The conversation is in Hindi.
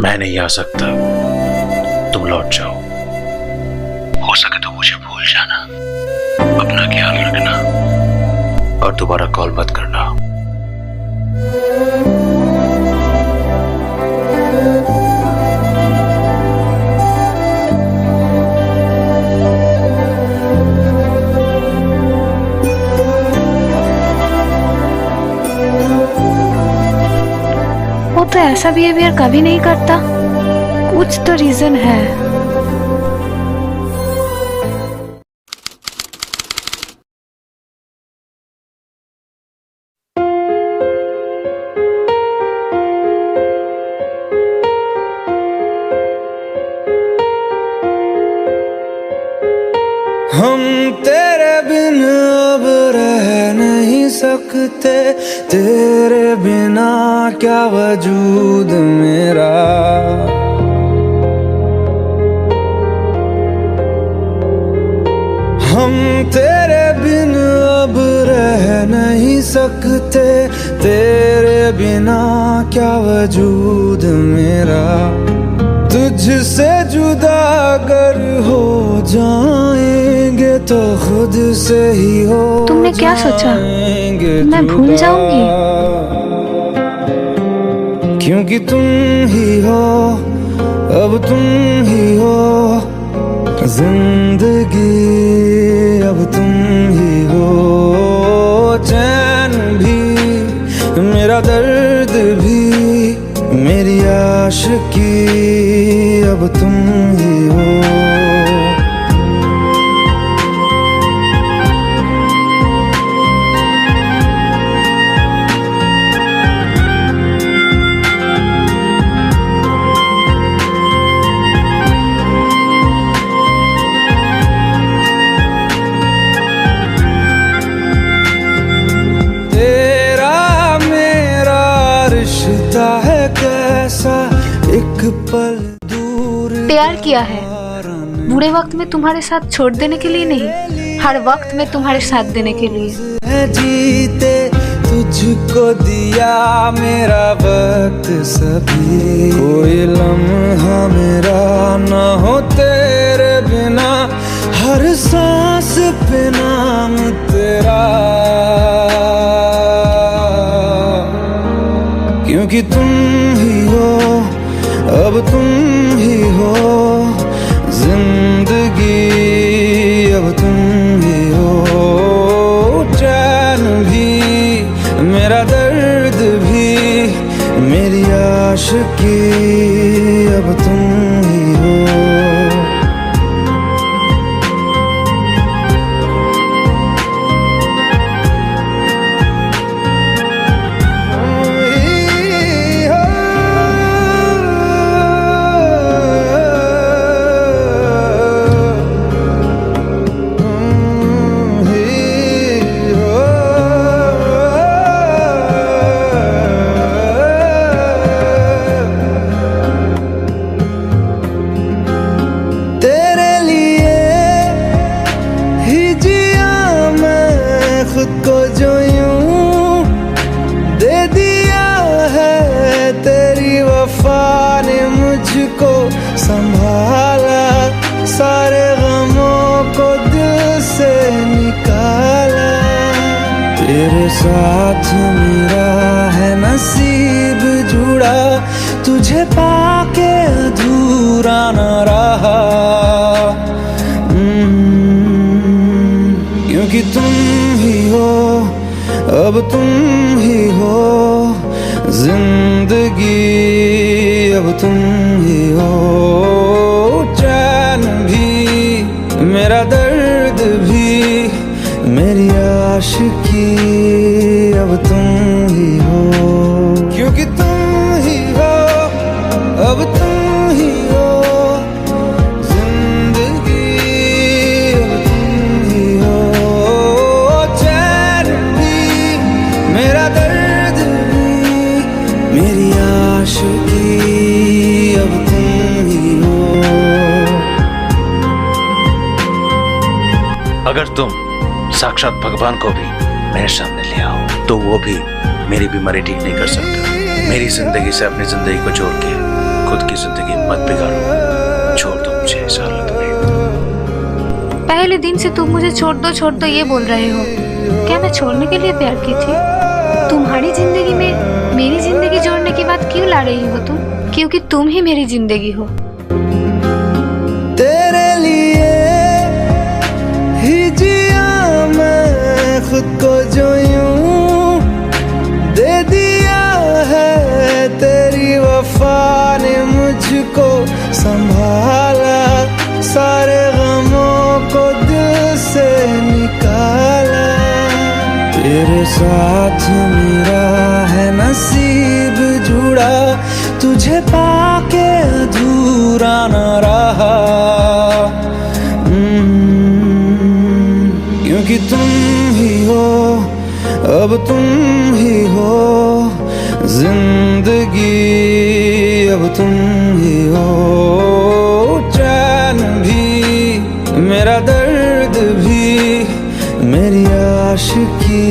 मैं नहीं आ सकता, तुम लौट जाओ। हो सके तो मुझे भूल जाना, अपना ख्याल रखना और दोबारा कॉल मत करना। वो तो ऐसा बिहेवियर कभी नहीं करता, कुछ तो रीजन है। हम तेरे बिन अब रह नहीं सकते, तेरे बिना क्या वजूद मेरा। हम तेरे बिन अब रह नहीं सकते, तेरे बिना क्या वजूद मेरा। तुझसे जुदा अगर हो जाएंगे तो खुद से ही हो। तुमने क्या सोचा, मैं भूल जाऊंगी? क्योंकि तुम ही हो, अब तुम ही हो जिंदगी, अब तुम ही हो। चैन भी, मेरा दर्द भी, मेरी आशिकी, अब तुम ही हो। तेरा मेरा रिश्ता है कैसा, एक पल दूर प्यार किया है, बुरे वक्त में तुम्हारे साथ छोड़ देने के लिए नहीं, हर वक्त में तुम्हारे साथ देने के लिए। जीते तुझको दिया मेरा वक्त सभी, कोई लम्हा मेरा ना हो तेरे बिना, हर सांस पे नाम तेरा। क्योंकि तुम ही हो, अब तुम ही हो जिंदगी, अब तुम ही हो। चैन भी, मेरा दर्द भी, मेरी आशिकी, अब तुम ही हो। खुद को जो यूं दे दिया है, तेरी वफा ने मुझको संभाला, सारे गमों को दिल से निकाला। तेरे साथ मेरा है नसीब जुड़ा, तुझे पाके अधूरा न रहा। क्योंकि तुम ही हो, अब तुम ही हो जिंदगी, अब तुम ही हो। चैन भी, मेरा दर्द भी, मेरी आशिकी, अब तुम ही हो। क्योंकि तुम ही हो, अब तुम ही हो जिंदगी, अब तुम ही हो। चैन भी, मेरा दर्द भी, मेरी आशिकी, अब तुम ही हो। अगर तुम साक्षात भगवान को भी मेरे सामने ले आओ तो वो भी मेरी बीमारी ठीक नहीं कर सकता। मेरी जिंदगी से अपनी जिंदगी को जोड़ के खुद की जिंदगी मत बिगाड़ो, छोड़ दो मुझे इस हालत में। पहले दिन से तुम मुझे छोड़ दो ये बोल रहे हो। क्या मैं छोड़ने के लिए प्यार की थी? तुम्हारी जिंदगी में मेरी जिंदगी जोड़ने की बात क्यों ला रही हो तुम? क्योंकि तुम ही मेरी जिंदगी हो। तेरे लिए ही जिया मैं खुद को जो यूं दे दिया है, तेरी वफा ने मुझको संभाला, सारे गमों को दिल से निकाला। तेरे साथ मेरा है नसीब जुड़ा, तुझे पाके अधूरा न रहा। क्योंकि तुम ही हो, अब तुम ही हो जिंदगी, अब तुम ही हो चैन भी, मेरा दर्द भी, मेरी आशिकी